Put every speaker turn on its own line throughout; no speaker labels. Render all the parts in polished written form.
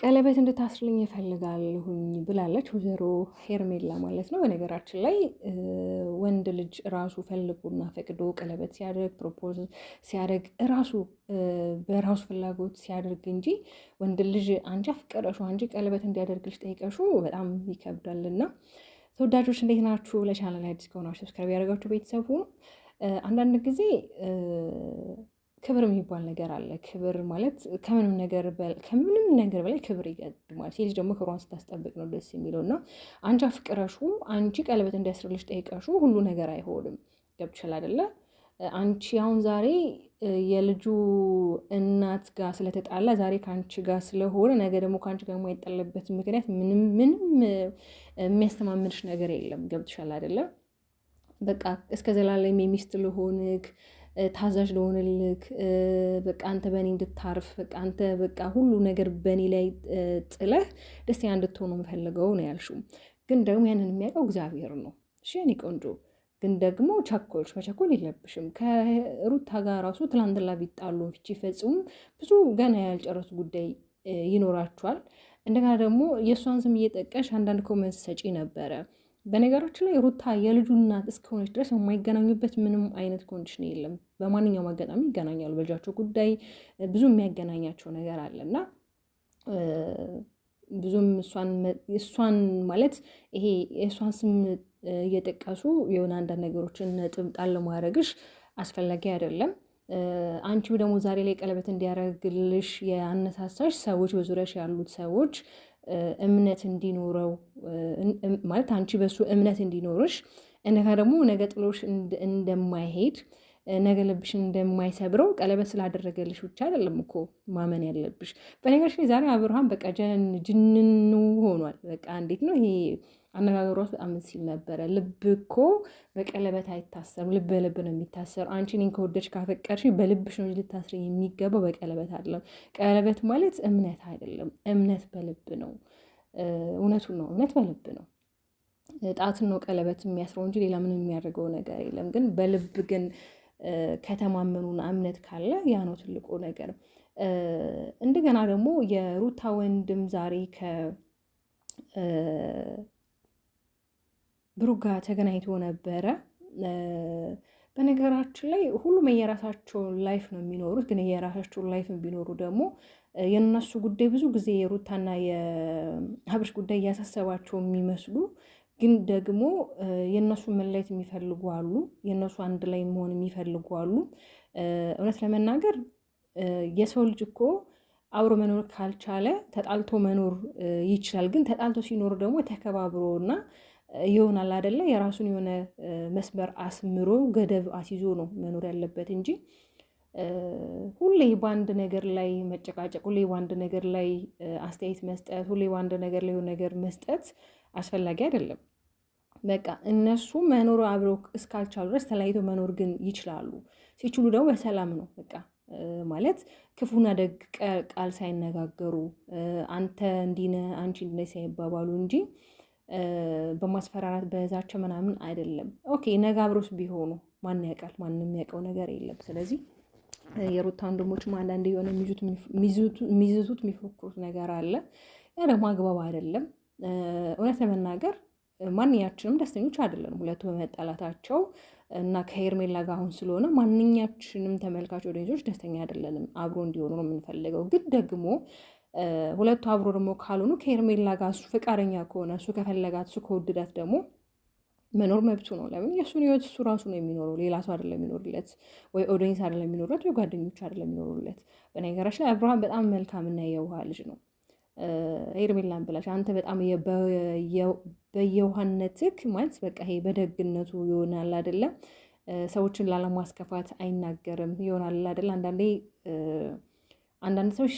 ቀለበት እንድታስርልኝ እፈልጋለሁኝ ብላለች ወይዘሮ ሄርሜላ ማለት ነው። በነገራችን ላይ ወንድ ልጅ ራሱ ፈልጎና ፈቅዶ ቀለበት ሲያደርግ ፕሮፖዝ ሲያደርግ ራሱ በራሱ ፍላጎት ሲያደርግ እንጂ ወንድ ልጅ አንቺ አፍቀረሹ አንቺ ቀለበት እንዲያደርግልሽ ጠይቀሹ በጣም ይከብዳልና። ተወዳጆች እንዴት ናችሁ? ለቻናል አዲስ ከሆናችሁ ሰብስክራይብ ያደርጋችሁ ቤተሰብ ሁኑ። አንዳንድ ጊዜ ክብር የሚባል ነገር አለ። ክብር ማለት ከምንም ነገር በላይ ክብር ይቀድማል። ሴት ልጅ ደግሞ ክብሯን ስታስጠብቅ ነው ደስ የሚለው እና አንቺ አፍቅረሹ አንቺ ቀለበት እንዲያስርልሽ ጠይቀሹ ሁሉ ነገር አይሆንም። ገብቶሻል አይደለ? አንቺ አሁን ዛሬ የልጁ እናት ጋር ስለተጣላ ዛሬ ከአንቺ ጋር ስለሆነ ነገ ደግሞ ከአንቺ ጋር የማይጣለበት ምክንያት ምንም የሚያስተማምንሽ ነገር የለም። ገብቶሻል አይደለ? በቃ እስከ ዘላለም የሚስት ልሆንክ ታዛዥ ልሆንልክ በቃ አንተ በእኔ እንድታርፍ በቃ አንተ በቃ ሁሉ ነገር በእኔ ላይ ጥለህ ደስተኛ እንድትሆኑ የምፈልገው ነው ያልሽው። ግን ደግሞ ያንን የሚያውቀው እግዚአብሔር ነው። እሺ የእኔ ቆንጆ፣ ግን ደግሞ ቸኮልሽ። መቸኮል የለብሽም። ከሩታ ጋር ራሱ ትላንትና ቢጣሉ ፍቺ ፈጽሙ ብዙ ገና ያልጨረሱ ጉዳይ ይኖራችኋል። እንደገና ደግሞ የእሷን ስም እየጠቀሽ አንዳንድ ኮመንት ሰጪ ነበረ። በነገራችን ላይ ሩታ የልጁ እናት እስከሆነች ድረስ የማይገናኙበት ምንም አይነት ኮንዲሽን የለም። በማንኛውም አጋጣሚ ይገናኛሉ። በልጃቸው ጉዳይ ብዙ የሚያገናኛቸው ነገር አለ እና ብዙም እሷን ማለት ይሄ የእሷን ስም እየጠቀሱ የሆነ አንዳንድ ነገሮችን ነጥብ ጣል ማድረግሽ አስፈላጊ አይደለም። አንቺም ደግሞ ዛሬ ላይ ቀለበት እንዲያደርግልሽ የአነሳሳሽ ሰዎች በዙሪያሽ ያሉት ሰዎች እምነት እንዲኖረው ማለት አንቺ በሱ እምነት እንዲኖርሽ እንደካ ደግሞ ነገ ጥሎሽ እንደማይሄድ ነገ ልብሽን እንደማይሰብረው ቀለበት ስላደረገልሽ ብቻ አይደለም እኮ ማመን ያለብሽ። በነገርሽ ላይ ዛሬ አብርሃም በቃ ጅንኑ ሆኗል። በቃ እንዴት ነው ይሄ አነጋገሩ በጣም ሲል ነበረ። ልብ እኮ በቀለበት አይታሰርም፣ ልብ በልብ ነው የሚታሰር። አንቺ እኔን ከወደድሽ ካፈቀርሽ በልብሽ ነው ልታስሪ የሚገባው፣ በቀለበት አይደለም። ቀለበት ማለት እምነት አይደለም፣ እምነት በልብ ነው። እውነቱን ነው፣ እምነት በልብ ነው። ጣትን ነው ቀለበት የሚያስረው እንጂ ሌላ ምንም የሚያደርገው ነገር የለም። ግን በልብ ግን ከተማመኑና እምነት ካለ ያ ነው ትልቁ ነገር። እንደገና ደግሞ የሩታ ወንድም ዛሬ ብሩክ ጋር ተገናኝቶ ነበረ። በነገራችን ላይ ሁሉም የራሳቸው ላይፍ ነው የሚኖሩት። ግን የራሳቸው ላይፍ ቢኖሩ ደግሞ የነሱ ጉዳይ ብዙ ጊዜ የሩታና የሀብርሽ ጉዳይ እያሳሰባቸው የሚመስሉ ግን ደግሞ የነሱ መለየት የሚፈልጉ አሉ። የነሱ አንድ ላይ መሆን የሚፈልጉ አሉ። እውነት ለመናገር የሰው ልጅ እኮ አብሮ መኖር ካልቻለ ተጣልቶ መኖር ይችላል። ግን ተጣልቶ ሲኖር ደግሞ ተከባብሮ እና ይሆናል አይደለ? የራሱን የሆነ መስመር አስምሮ ገደብ አስይዞ ነው መኖር ያለበት እንጂ ሁሌ በአንድ ነገር ላይ መጨቃጨቅ፣ ሁሌ በአንድ ነገር ላይ አስተያየት መስጠት፣ ሁሌ በአንድ ነገር ላይ የሆነ ነገር መስጠት አስፈላጊ አይደለም። በቃ እነሱ መኖር አብረው እስካልቻሉ ድረስ ተለያይቶ መኖር ግን ይችላሉ። ሲችሉ ደግሞ በሰላም ነው በቃ ማለት ክፉና ደግ ቃል ሳይነጋገሩ አንተ እንዲነ አንቺ እንዲነ ሳይባባሉ እንጂ በማስፈራራት በዛቸው ምናምን አይደለም። ኦኬ ነገ አብረውስ ቢሆኑ ማን ያውቃል? ማንም የሚያውቀው ነገር የለም። ስለዚህ የሩታ ወንድሞችም አንዳንድ የሆነ የሚዝቱት የሚፎክሩት ነገር አለ። ያ ደግሞ አግባብ አይደለም። እውነት ለመናገር ማንኛችንም ደስተኞች አይደለም ሁለቱ በመጣላታቸው እና ከሄርሜላ ጋር አሁን ስለሆነ ማንኛችንም ተመልካች ኦዲየንሶች ደስተኛ አይደለንም። አብሮ እንዲሆኑ ነው የምንፈልገው። ግን ደግሞ ሁለቱ አብሮ ደግሞ ካልሆኑ ከሄርሜላ ጋር እሱ ፈቃደኛ ከሆነ እሱ ከፈለጋት እሱ ከወደዳት ደግሞ መኖር መብቱ ነው። ለምን የእሱን ህይወት እሱ ራሱ ነው የሚኖረው። ሌላ ሰው አይደለም የሚኖርለት፣ ወይ ኦዲየንስ አይደለም የሚኖርለት፣ ወይ ጓደኞች አይደለም የሚኖሩለት። በነገራችን ላይ አብርሃም በጣም መልካምና የዋህ ልጅ ነው። ሄርሜላን ብላሽ አንተ በጣም በየዋህነትህ ማለት በቃ ይሄ በደግነቱ ይሆናል አይደለ? ሰዎችን ላለማስከፋት አይናገርም ይሆናል አይደለ? አንዳንድ ሰዎች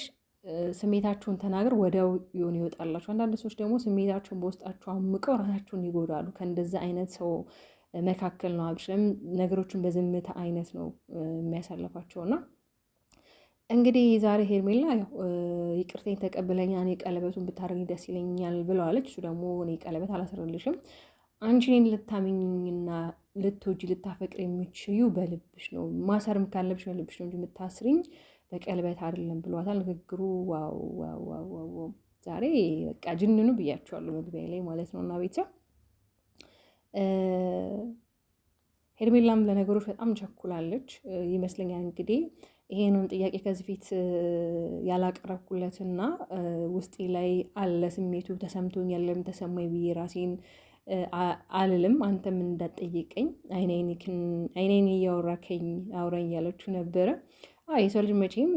ስሜታቸውን ተናገር ወዲያው ይሆን ይወጣላቸው። አንዳንድ ሰዎች ደግሞ ስሜታቸውን በውስጣቸው አምቀው ራሳቸውን ይጎዳሉ። ከእንደዛ አይነት ሰው መካከል ነው አብርሽ። ነገሮችን በዝምታ አይነት ነው የሚያሳልፋቸውና እንግዲህ ዛሬ ሄርሜላ ያው ይቅርታዬን ተቀበለኛ እኔ ቀለበቱን ብታደርጊ ደስ ይለኛል ብለዋለች። እሱ ደግሞ እኔ ቀለበት አላስረልሽም፣ አንቺ እኔን ልታመኝና ልትወጂ ልታፈቅር የሚችዩ በልብሽ ነው፣ ማሰርም ካለብሽ በልብሽ ነው እንጂ የምታስሪኝ በቀለበት አይደለም ብሏታል። ንግግሩ ዋው ዋው ዋው ዋው! ዛሬ በቃ ጅንኑ ብያቸዋለሁ መግቢያ ላይ ማለት ነው። እና ቤተሰብ ሄርሜላም ለነገሮች በጣም ቸኩላለች ይመስለኛል። እንግዲህ ይሄንን ጥያቄ ከዚህ ፊት ያላቀረብኩለትና ውስጤ ላይ አለ ስሜቱ ተሰምቶኛል፣ ለምን ተሰማኝ ብዬ ራሴን አልልም። አንተም እንዳትጠይቀኝ አይኔን እያወራከኝ አውራኝ ያለችው ነበረ። የሰው ልጅ መቼም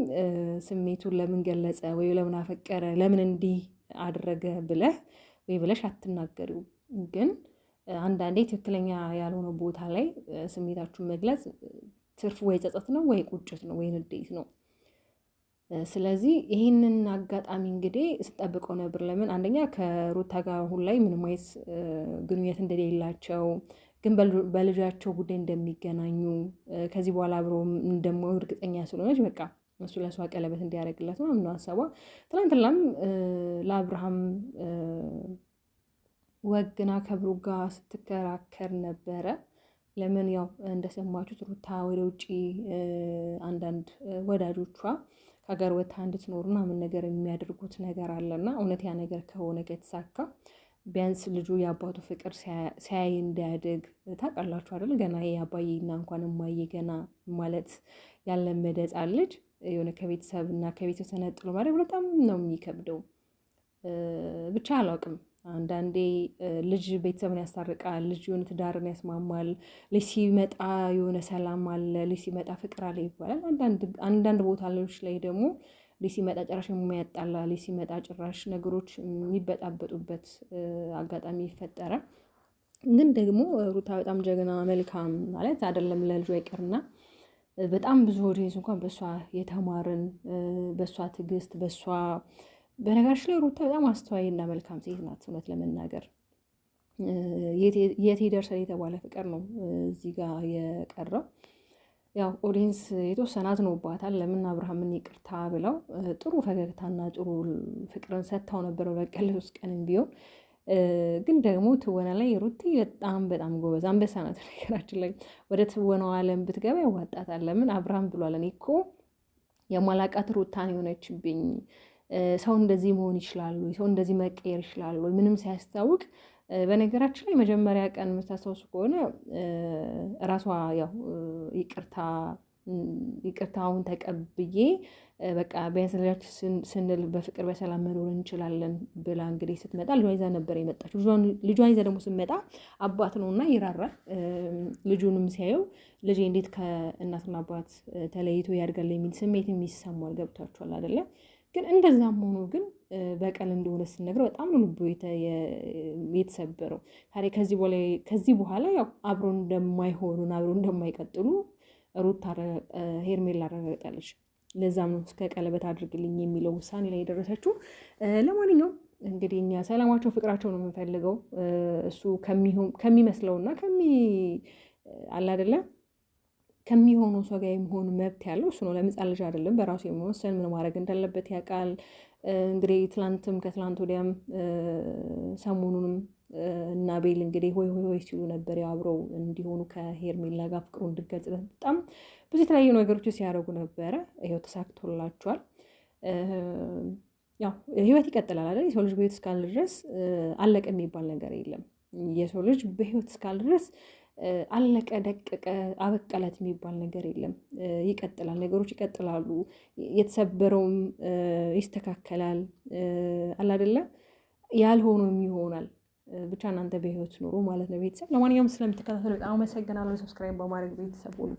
ስሜቱን ለምን ገለጸ ወይ ለምን አፈቀረ ለምን እንዲህ አደረገ ብለህ ወይ ብለሽ አትናገሪው። ግን አንዳንዴ ትክክለኛ ያልሆነ ቦታ ላይ ስሜታችሁን መግለጽ ትርፍ ወይ ጸጸት ነው ወይ ቁጭት ነው ወይ ንዴት ነው። ስለዚህ ይህንን አጋጣሚ እንግዲህ ስጠብቀው ነበር። ለምን አንደኛ ከሩታ ጋር አሁን ላይ ምንም አይነት ግንኙነት እንደሌላቸው ግን በልጃቸው ጉዳይ እንደሚገናኙ ከዚህ በኋላ አብሮ እንደማይሆኑ እርግጠኛ ስለሆነች በቃ እሱ ለእሷ ቀለበት እንዲያደርግላት ነው ምነው ሀሳቧ። ትናንትናም ለአብርሃም ወግና ከብሩ ጋር ስትከራከር ነበረ። ለምን ያው እንደሰማችሁት ሩታ ወደ ውጭ አንዳንድ ወዳጆቿ ከሀገር ወጥታ እንድትኖር ምናምን ነገር የሚያደርጉት ነገር አለና እውነት ያ ነገር ከሆነ ከተሳካ ቢያንስ ልጁ የአባቱ ፍቅር ሲያይ እንዲያድግ ታውቃላችሁ አይደል? ገና የአባዬና እንኳን እማዬ ገና ማለት ያለመደ ሕፃን ልጅ የሆነ ከቤተሰብ እና ከቤተሰብ ተነጥሎ ማለት በጣም ነው የሚከብደው። ብቻ አላውቅም። አንዳንዴ ልጅ ቤተሰብን ያስታርቃል፣ ልጅ የሆነ ትዳርን ያስማማል፣ ልጅ ሲመጣ የሆነ ሰላም አለ፣ ልጅ ሲመጣ ፍቅር አለ ይባላል። አንዳንድ ቦታ ላይ ደግሞ ልጅ ሲመጣ ጭራሽ የማያጣላ፣ ልጅ ሲመጣ ጭራሽ ነገሮች የሚበጣበጡበት አጋጣሚ ይፈጠራል። ግን ደግሞ ሩታ በጣም ጀግና መልካም ማለት አይደለም ለልጇ ይቅርና በጣም ብዙ ኦዲየንስ እንኳን በእሷ የተማርን በእሷ ትዕግስት በእሷ በነገራችን ላይ ሩታ በጣም አስተዋይና መልካም ሴት ናት። እውነት ለመናገር የት ይደርሳል የተባለ ፍቅር ነው እዚህ ጋር የቀረው። ያው ኦዲየንስ የተወሰነ አዝኖባታል። ለምን አብርሃምን ይቅርታ ብለው ጥሩ ፈገግታና ጥሩ ፍቅርን ሰጥታው ነበረው በቀን 3 ቀንም ቢሆን። ግን ደግሞ ትወና ላይ ሩቲ በጣም በጣም ጎበዝ አንበሳ ናት። ነገራችን ላይ ወደ ትወናው ዓለም ብትገባ ያዋጣታል። ለምን አብርሃም ብሏል፣ እኔ እኮ የማላቃት ሩታን የሆነችብኝ ሰው እንደዚህ መሆን ይችላሉ፣ ሰው እንደዚህ መቀየር ይችላሉ ምንም ሳያስታውቅ። በነገራችን ላይ መጀመሪያ ቀን የምታስታውሱ ከሆነ ራሷ ያው ይቅርታውን ተቀብዬ በቃ ቢያንስ ልጃችን ስንል በፍቅር በሰላም መኖር እንችላለን ብላ እንግዲህ ስትመጣ ልጇ ይዛ ነበር የመጣችው። ልጇ ይዛ ደግሞ ስትመጣ አባት ነውና ይራራል። ልጁንም ሲያየው ልጄ እንዴት ከእናትና አባት ተለይቶ ያድጋል የሚል ስሜት የሚሰማል። ገብቷችኋል አይደለ? ግን እንደዛም ሆኖ ግን በቀል እንደሆነ ስነግረው በጣም ነው ልቡ የተሰበረው። ታዲያ ከዚህ በኋላ ያው አብሮ እንደማይሆኑን አብሮ እንደማይቀጥሉ ሩታ ሄርሜላ አረጋግጣለች። ለዛም ነው እስከ ቀለበት አድርግልኝ የሚለው ውሳኔ ላይ የደረሰችው። ለማንኛውም እንግዲህ እኛ ሰላማቸው ፍቅራቸው ነው የምንፈልገው። እሱ ከሚመስለውና አላደለም ከሚሆነው ሰው ጋር የሚሆኑ መብት ያለው እሱ ነው። ለምጻ ልጅ አይደለም፣ በራሱ የሚወሰን ምን ማድረግ እንዳለበት ያውቃል። እንግዲህ ትላንትም ከትላንት ወዲያም ሰሞኑንም እና ቤል እንግዲህ ሆይ ሲሉ ነበር አብረው እንዲሆኑ ከሄርሜላ ጋር ፍቅሩ እንድገልጽለት በጣም ብዙ የተለያዩ ነገሮች ሲያደርጉ ነበረ። ይኸው ተሳክቶላቸዋል። ያው ህይወት ይቀጥላል አይደል? የሰው ልጅ በህይወት እስካለ ድረስ አለቀ የሚባል ነገር የለም። የሰው ልጅ በህይወት እስካለ ድረስ አለቀ ደቀቀ አበቀለት የሚባል ነገር የለም። ይቀጥላል፣ ነገሮች ይቀጥላሉ። የተሰበረውም ይስተካከላል። አላደለ ያልሆነም ይሆናል። ብቻ እናንተ በህይወት ኑሮ ማለት ነው ቤተሰብ። ለማንኛውም ስለምትከታተሉ በጣም አመሰግናለሁ። ሰብስክራይብ በማድረግ ቤተሰብ ሁሉ